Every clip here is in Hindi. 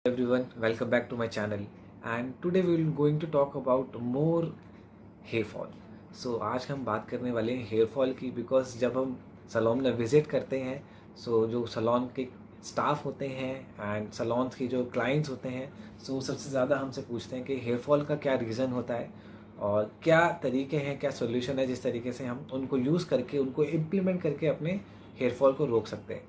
Everyone, welcome back to my channel. And today we will going to talk about more hair fall. So आज हम बात करने वाले हैं हेयर फॉल की, बिकॉज जब हम सैलून में विज़िट करते हैं, जो सैलून के स्टाफ होते हैं एंड सैलून की जो क्लाइंट्स होते हैं, सबसे ज़्यादा हमसे पूछते हैं कि हेयर फॉल का क्या रीज़न होता है और क्या तरीके हैं, क्या सोल्यूशन है जिस तरीके से हम उनको यूज़ करके, उनको इम्प्लीमेंट करके अपने हेयर फॉल को रोक सकते हैं।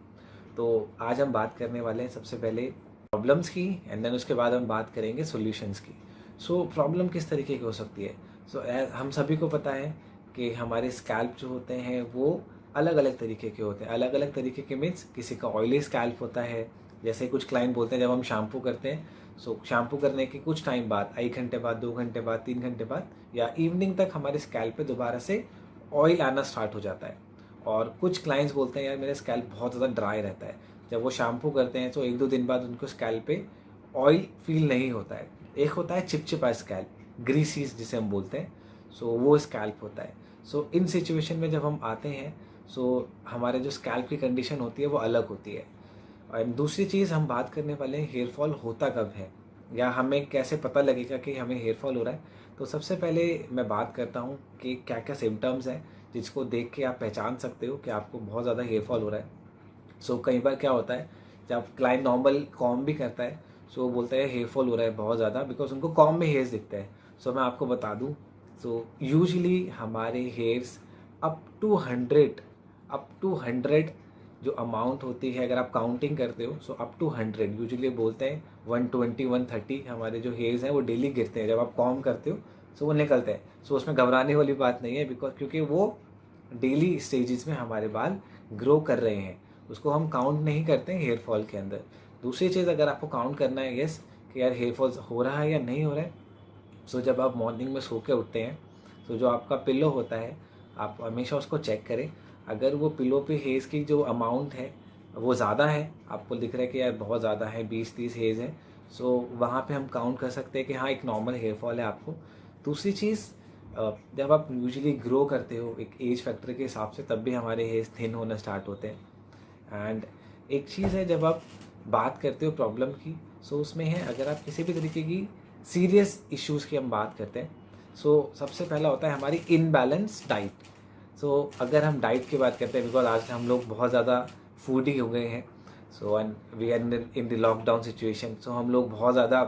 तो आज हम बात करने वाले हैं सबसे पहले प्रॉब्लम्स की, एंड देन उसके बाद हम बात करेंगे सॉल्यूशंस की। प्रॉब्लम किस तरीके की हो सकती है? हम सभी को पता है कि हमारे स्कैल्प जो होते हैं वो अलग अलग तरीके के होते हैं। अलग अलग तरीके के मीन्स किसी का ऑयली स्कैल्प होता है, जैसे कुछ क्लाइंट बोलते हैं जब हम शैम्पू करते हैं, शैम्पू करने के कुछ टाइम बाद, 1 घंटे बाद, 2 घंटे बाद, 3 घंटे बाद या इवनिंग तक हमारे स्कैल्प पे दोबारा से ऑयल आना स्टार्ट हो जाता है। और कुछ क्लाइंट्स बोलते हैं यार मेरा स्कैल्प बहुत ज़्यादा ड्राई रहता है। जब वो शैम्पू करते हैं तो 1-2 दिन बाद उनको स्कैल्प पे ऑयल फील नहीं होता है। एक होता है चिपचिपा स्कैल्प, ग्रीसीज जिसे हम बोलते हैं, वो स्कैल्प होता है। इन सिचुएशन में जब हम आते हैं, हमारे जो स्कैल्प की कंडीशन होती है वो अलग होती है। और दूसरी चीज़ हम बात करने वाले हैं, हेयर फॉल होता कब है या हमें कैसे पता लगेगा कि हमें हेयर फॉल हो रहा है। तो सबसे पहले मैं बात करता हूँ कि क्या क्या सिम्टम्स हैं जिसको देख के आप पहचान सकते हो कि आपको बहुत ज़्यादा हेयर फॉल हो रहा है। कई बार क्या होता है, जब क्लाइंट नॉर्मल कॉम भी करता है, वो बोलता है हेयर फॉल हो रहा है बहुत ज़्यादा, बिकॉज उनको कॉम में हेयर्स दिखते हैं। मैं आपको बता दूँ, यूजुअली हमारे हेयर्स अप टू 100 जो अमाउंट होती है, अगर आप काउंटिंग करते हो, अप टू 100 यूजुअली बोलते हैं 120 130 हमारे जो हेयर्स हैं वो डेली गिरते हैं जब आप कॉम करते हो। वो निकलते हैं। उसमें घबराने वाली बात नहीं है, बिकॉज क्योंकि वो डेली स्टेजेस में हमारे बाल ग्रो कर रहे हैं, उसको हम काउंट नहीं करते हैं हेयर फॉल के अंदर। दूसरी चीज़, अगर आपको काउंट करना है यस कि यार हेयर फॉल हो रहा है या नहीं हो रहा है, जब आप मॉर्निंग में सो के उठते हैं, जो आपका पिलो होता है, आप हमेशा उसको चेक करें। अगर वो पिलो पे हेयर्स की जो अमाउंट है वो ज़्यादा है, आपको दिख रहा है कि यार बहुत ज़्यादा है, 20-30 हेयर्स है, वहाँ पे हम काउंट कर सकते हैं कि हाँ एक नॉर्मल हेयर फॉल है आपको। दूसरी चीज़, जब आप यूजुअली ग्रो करते हो एक एज फैक्टर के हिसाब से, तब भी हमारे हेयर्स थिन होना स्टार्ट होते हैं। एंड एक चीज़ है, जब आप बात करते हो प्रॉब्लम की, उसमें है अगर आप किसी भी तरीके की सीरियस इश्यूज़ की हम बात करते हैं, सबसे पहला होता है हमारी इनबैलेंस डाइट। अगर हम डाइट की बात करते हैं, बिकॉज आज हम लोग बहुत ज़्यादा फूडी हो गए हैं, and we are in the lockdown situation, हम लोग बहुत ज़्यादा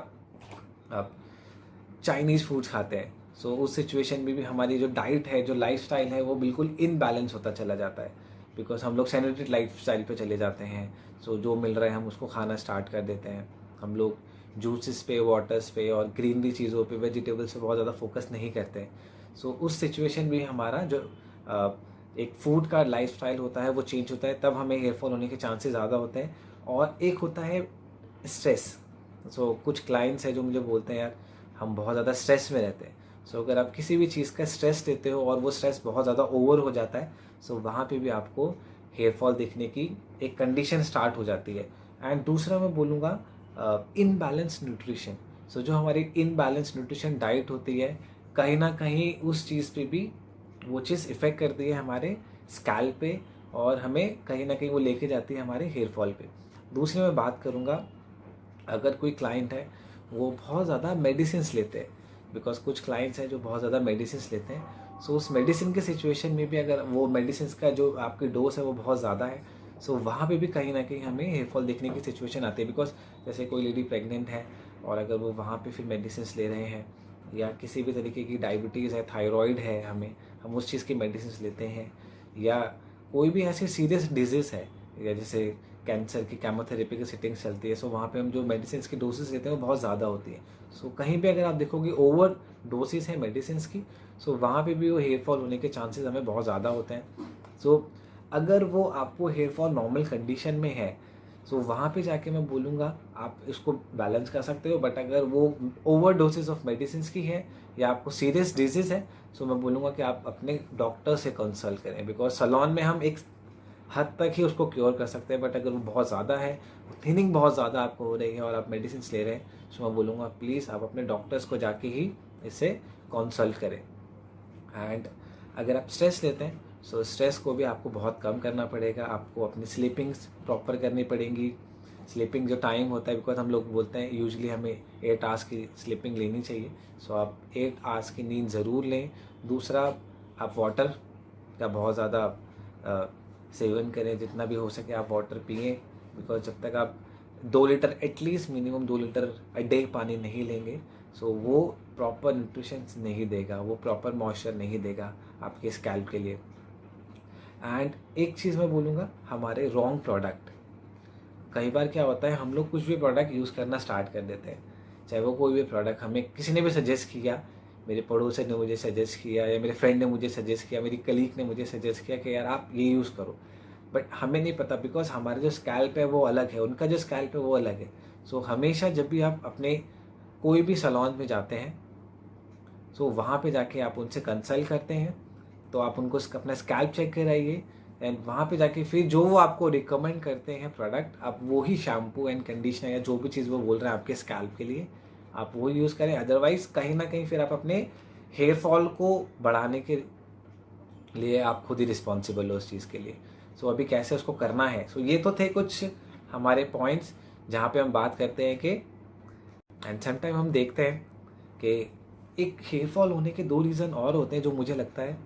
चाइनीज़ फूड्स खाते हैं। उस सिचुएशन में भी हमारी जो डाइट है, जो लाइफस्टाइल है, वो बिल्कुल इनबैलेंस होता चला जाता है, बिकॉज हम लोग सैनिटरी लाइफस्टाइल पे चले जाते हैं। जो मिल रहा है हम उसको खाना स्टार्ट कर देते हैं। हम लोग जूसेस पे, वाटर्स पे और ग्रीनरी चीज़ों पे, वेजिटेबल्स पे बहुत ज़्यादा फोकस नहीं करते हैं। उस सिचुएशन में हमारा जो एक फूड का लाइफस्टाइल होता है वो चेंज होता है, तब हमें हेयर फॉल होने के चांसेस ज़्यादा होते हैं। और एक होता है स्ट्रेस। कुछ क्लाइंट्स हैं जो मुझे बोलते हैं यार हम बहुत ज़्यादा स्ट्रेस में रहते हैं। अगर आप किसी भी चीज़ का स्ट्रेस लेते हो और वो स्ट्रेस बहुत ज़्यादा ओवर हो जाता है, वहाँ पे भी आपको हेयर फॉल दिखने की एक कंडीशन स्टार्ट हो जाती है। एंड दूसरा मैं बोलूँगा इनबैलेंस न्यूट्रिशन। जो हमारी इनबैलेंस न्यूट्रिशन डाइट होती है, कहीं ना कहीं उस चीज़ पे भी वो चीज़ इफ़ेक्ट करती है हमारे स्कैल्प पे, और हमें कहीं ना कहीं वो लेके जाती है हमारे हेयर फॉल पे। दूसरी मैं बात करूँगा, अगर कोई क्लाइंट है वो बहुत ज़्यादा मेडिसिन्स लेते हैं, बिकॉज कुछ क्लाइंट्स हैं जो बहुत ज़्यादा मेडिसिन्स लेते हैं, उस मेडिसिन के सिचुएशन में भी अगर वो मेडिसिन्स का जो आपकी डोज है वो बहुत ज़्यादा है, वहाँ पे भी कहीं ना कहीं हमें हेयर फॉल देखने की सिचुएशन आती है। बिकॉज जैसे कोई लेडी प्रेग्नेंट है और अगर वो वहाँ पे फिर मेडिसिन्स ले रहे हैं, या किसी भी तरीके की डायबिटीज़ है, थायराइड है, हम उस चीज़ की मेडिसिन्स लेते हैं, या कोई भी ऐसी सीरियस डिजीज़ है, या जैसे कैंसर की केमोथेरेपी की सिटिंग्स चलती है, वहाँ पे हम जो मेडिसिन की डोसेस लेते हैं वो बहुत ज़्यादा होती है। कहीं पे अगर आप देखोगे ओवर डोसेस है मेडिसिन की, वहाँ पे भी वो हेयर फॉल होने के चांसेस हमें बहुत ज़्यादा होते हैं। अगर वो आपको हेयर फॉल नॉर्मल कंडीशन में है, वहाँ पे जाके मैं बोलूँगा आप इसको बैलेंस कर सकते हो। बट अगर वो ओवर डोसेज ऑफ मेडिसिन की है या आपको सीरियस डिजीज़ है, मैं बोलूँगा कि आप अपने डॉक्टर से कंसल्ट करें, बिकॉज सैलून में हम एक हद तक ही उसको क्योर कर सकते हैं। बट अगर वो बहुत ज़्यादा है, थिनिंग बहुत ज़्यादा आपको हो रही है और आप मेडिसिन ले रहे हैं, मैं बोलूँगा प्लीज़ आप अपने डॉक्टर्स को जाके ही इससे कंसल्ट करें। एंड अगर आप स्ट्रेस लेते हैं, स्ट्रेस को भी आपको बहुत कम करना पड़ेगा। आपको अपनी स्लीपिंग्स प्रॉपर करनी पड़ेंगी, स्लीपिंग जो टाइम होता है, बिकॉज हम लोग बोलते हैं यूजुअली हमें 8 आवर्स की स्लीपिंग लेनी चाहिए, सो आप 8 आवर्स की नींद ज़रूर लें। दूसरा, आप वाटर का बहुत ज़्यादा सेवन करें, जितना भी हो सके आप वाटर पिएं, बिकॉज जब तक आप 2 litre at least minimum 2 litre a day पानी नहीं लेंगे, सो वो प्रॉपर न्यूट्रिशंस नहीं देगा, वो प्रॉपर मॉइस्चर नहीं देगा आपके स्कैल्प के लिए। एंड एक चीज़ मैं बोलूँगा, हमारे रॉन्ग प्रोडक्ट, कई बार क्या होता है हम लोग कुछ भी प्रोडक्ट यूज़ करना स्टार्ट कर देते हैं, चाहे वो कोई भी प्रोडक्ट हमें किसी ने भी सजेस्ट किया, मेरे पड़ोसन ने मुझे सजेस्ट किया या मेरे फ्रेंड ने मुझे सजेस्ट किया, मेरी कलीग ने मुझे सजेस्ट किया कि यार आप ये यूज़ करो, बट हमें नहीं पता, बिकॉज हमारा जो स्कैल्प है वो अलग है, उनका जो स्कैल्प है वो अलग है। सो हमेशा जब भी आप अपने कोई भी सैलून में जाते हैं, सो वहाँ पे जाके आप उनसे कंसल्ट करते हैं, तो आप उनको अपना स्कैल्प चेक कराइए, एंड वहाँ पे जाके फिर जो वो आपको रिकमेंड करते हैं प्रोडक्ट, आप वो ही शैम्पू एंड कंडीशनर या जो भी चीज़ वो बोल रहे हैं आपके स्कैल्प के लिए, आप वो यूज़ करें। अदरवाइज़ कहीं ना कहीं फिर आप अपने हेयर फॉल को बढ़ाने के लिए आप खुद ही रिस्पॉन्सिबल हो उस चीज़ के लिए। सो अभी कैसे उसको करना है, सो ये तो थे कुछ हमारे पॉइंट्स जहाँ पे हम बात करते हैं कि, एंड समटाइम हम देखते हैं कि एक हेयर फॉल होने के 2 रीज़न और होते हैं जो मुझे लगता है,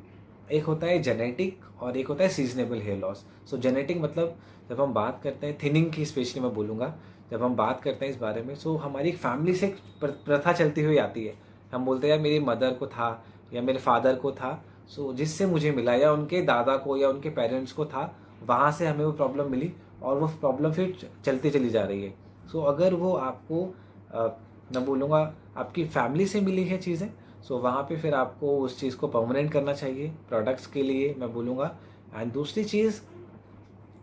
एक होता है जेनेटिक और एक होता है seasonable hair loss. So genetic मतलब जब हम बात करते हैं थिनिंग की, स्पेशली मैं बोलूँगा, जब हम बात करते हैं इस बारे में, सो हमारी एक फैमिली से एक प्रथा चलती हुई आती है। हम बोलते हैं यार मेरी मदर को था या मेरे फादर को था, सो जिससे मुझे मिला, या उनके दादा को या उनके पेरेंट्स को था, वहाँ से हमें वो प्रॉब्लम मिली और वो प्रॉब्लम फिर चलती चली जा रही है। सो अगर वो आपको मैं बोलूँगा आपकी फैमिली से मिली है चीज़ें, सो वहाँ पे फिर आपको उस चीज़ को परमानेंट करना चाहिए प्रोडक्ट्स के लिए, मैं बोलूँगा। एंड दूसरी चीज़,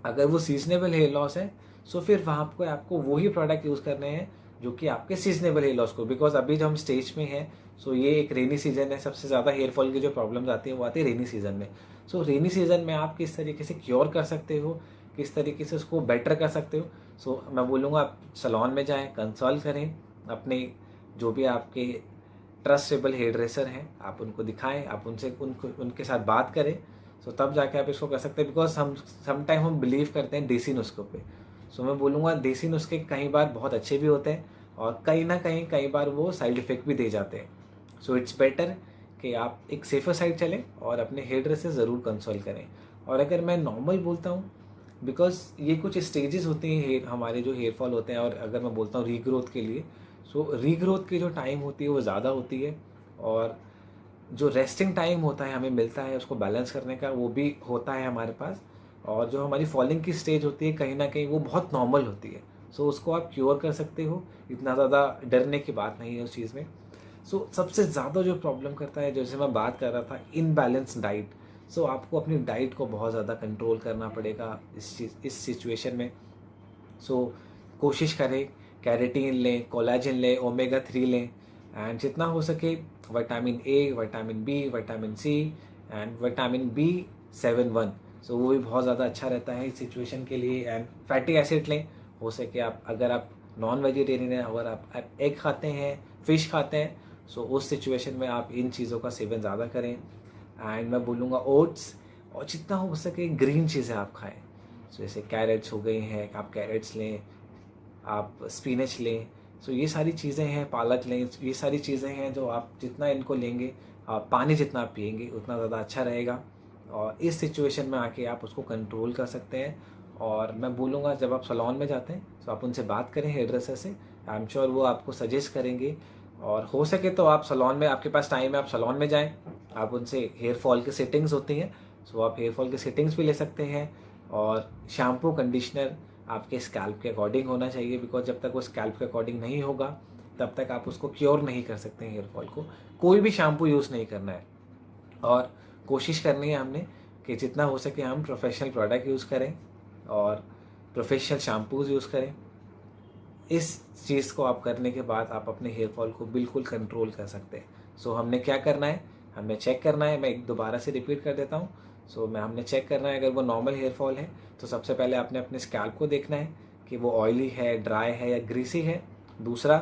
अगर वो सीजनेबल हेयर लॉस है, सो फिर वहाँ पे आपको वही प्रोडक्ट यूज़ करने हैं जो कि आपके सीजनेबल हेयर लॉस को, बिकॉज अभी जो हम स्टेज में हैं, सो ये एक रेनी सीजन है, सबसे ज़्यादा हेयर फॉल की जो प्रॉब्लम्स आती है वो आती है रेनी सीजन में। सो रेनी सीजन में आप किस तरीके से क्योर कर सकते हो, किस तरीके से उसको बेटर कर सकते हो, सो मैं बोलूँगा आप सैलून में जाएँ, कंसल्ट करें, अपने जो भी आपके ट्रस्टेबल हेयर ड्रेसर हैं आप उनको दिखाएं, आप उनके साथ बात करें, सो तब जाके आप इसको कर सकते हैं। बिकॉज हम समटाइम हम बिलीव करते हैं देसी नुस्खों पे, सो मैं बोलूँगा देसी नुस्खे कई बार बहुत अच्छे भी होते हैं और कहीं ना कहीं कई बार वो साइड इफ़ेक्ट भी दे जाते हैं। सो इट्स बेटर कि आप एक सेफर साइड चलें और अपने हेयर ड्रेसर ज़रूर कंसल्ट करें। और अगर मैं नॉर्मल बोलता हूँ, बिकॉज ये कुछ स्टेजेस होते हैं हेयर, हमारे जो हेयर फॉल होते हैं, और अगर मैं बोलता हूँ रीग्रोथ के लिए, सो रीग्रोथ की जो टाइम होती है वो ज़्यादा होती है, और जो रेस्टिंग टाइम होता है हमें मिलता है उसको बैलेंस करने का, वो भी होता है हमारे पास। और जो हमारी फॉलिंग की स्टेज होती है कहीं ना कहीं वो बहुत नॉर्मल होती है, सो उसको आप क्योर कर सकते हो, इतना ज़्यादा डरने की बात नहीं है उस चीज़ में। सो सबसे ज़्यादा जो प्रॉब्लम करता है, जैसे मैं बात कर रहा था, इनबैलेंस डाइट। सो आपको अपनी डाइट को बहुत ज़्यादा कंट्रोल करना पड़ेगा इस सिचुएशन में। सो कोशिश करें कैरेटीन लें, कोलेजन लें, ओमेगा 3 लें, एंड जितना हो सके vitamin A, vitamin B, vitamin C and vitamin B7 1, so वो भी बहुत ज़्यादा अच्छा रहता है इस सिचुएशन के लिए। एंड फैटी एसिड लें, हो सके आप, अगर आप नॉन वेजिटेरियन हैं, अगर आप एग खाते हैं, फिश खाते हैं, सो उस सिचुएशन में आप इन चीज़ों का सेवन ज़्यादा करें। एंड मैं बोलूँगा ओट्स, और जितना हो सके ग्रीन चीज़ें आप खाएं, सो जैसे कैरेट्स हो गई हैं, आप कैरेट्स लें, आप स्पिनच लें, सो ये सारी चीज़ें हैं, पालक लें, ये सारी चीज़ें हैं जो आप जितना इनको लेंगे, पानी जितना आप पिएंगे उतना ज़्यादा अच्छा रहेगा, और इस सिचुएशन में आके आप उसको कंट्रोल कर सकते हैं। और मैं बोलूँगा जब आप सैलून में जाते हैं तो आप उनसे बात करें हेयर ड्रेसर से, आई एम श्योर वो आपको सजेस्ट करेंगे। और हो सके तो आप सैलून में, आपके पास टाइम है, आप सैलून में जाएँ, आप उनसे हेयर फॉल की सेटिंग्स होती हैं, सो आप हेयर फॉल की सेटिंग्स भी ले सकते हैं। और शैम्पू कंडीशनर आपके स्कैल्प के अकॉर्डिंग होना चाहिए, बिकॉज जब तक वो स्कैल्प के अकॉर्डिंग नहीं होगा तब तक आप उसको क्योर नहीं कर सकते हैं हेयर फॉल को। कोई भी शैम्पू यूज़ नहीं करना है, और कोशिश करनी है हमने कि जितना हो सके हम प्रोफेशनल प्रोडक्ट यूज़ करें और प्रोफेशनल शैम्पूज़ यूज़ करें। इस चीज़ को आप करने के बाद आप अपने हेयर फॉल को बिल्कुल कंट्रोल कर सकते हैं। सो हमने क्या करना है, हमें चेक करना है, मैं एक दोबारा से रिपीट कर देता हूँ। सो हमने चेक करना है, अगर वो नॉर्मल हेयर फॉल है तो सबसे पहले आपने अपने स्कैल्प को देखना है कि वो ऑयली है, ड्राई है या ग्रीसी है। दूसरा,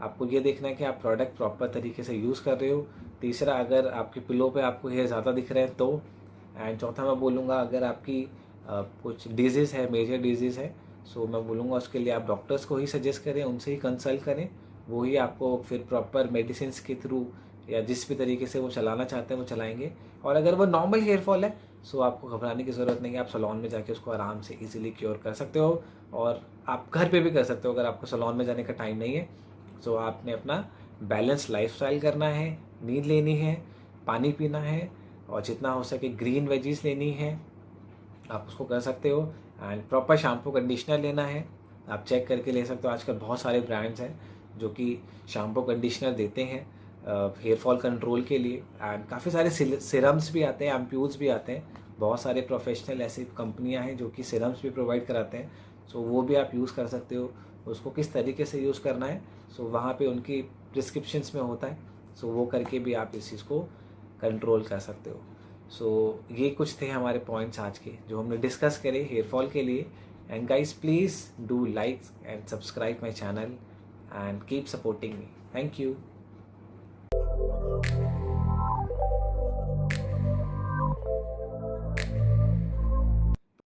आपको ये देखना है कि आप प्रोडक्ट प्रॉपर तरीके से यूज़ कर रहे हो। तीसरा, अगर आपके पिलो पे आपको हेयर ज़्यादा दिख रहे हैं तो। एंड चौथा मैं बोलूँगा, अगर आपकी कुछ डिजीज़ है, मेजर डिजीज़ है, सो मैं बोलूँगा उसके लिए आप डॉक्टर्स को ही सजेस्ट करें, उनसे ही कंसल्ट करें, वो ही आपको फिर प्रॉपर मेडिसिन के थ्रू या जिस भी तरीके से वो चलाना चाहते हैं वो चलाएंगे। और अगर वो नॉर्मल हेयर फॉल है सो आपको घबराने की ज़रूरत नहीं है, आप सैलून में जाके उसको आराम से इजीली क्योर कर सकते हो। और आप घर पे भी कर सकते हो अगर आपको सैलून में जाने का टाइम नहीं है। सो आपने अपना बैलेंस लाइफस्टाइल करना है, नींद लेनी है, पानी पीना है और जितना हो सके ग्रीन वेजीज लेनी है, आप उसको कर सकते हो। एंड प्रॉपर शैम्पू कंडीशनर लेना है, आप चेक करके ले सकते हो। आजकल बहुत सारे ब्रांड्स हैं जो कि शैम्पू कंडीशनर देते हैं हेयर फॉल कंट्रोल के लिए। एंड काफ़ी सारे सिरम्स भी आते हैं, एम्प्यूल्स भी आते हैं, बहुत सारे प्रोफेशनल ऐसी कंपनियां हैं जो कि सिरम्स भी प्रोवाइड कराते हैं। सो वो भी आप यूज़ कर सकते हो। उसको किस तरीके से यूज़ करना है सो वहाँ पे उनकी प्रिस्क्रिप्शंस में होता है। सो वो करके भी आप इस चीज़ को कंट्रोल कर सकते हो। सो ये कुछ थे हमारे पॉइंट्स आज के जो हमने डिस्कस करे हेयर फॉल के लिए। And guys please do like and subscribe my channel and keep supporting me. Thank you.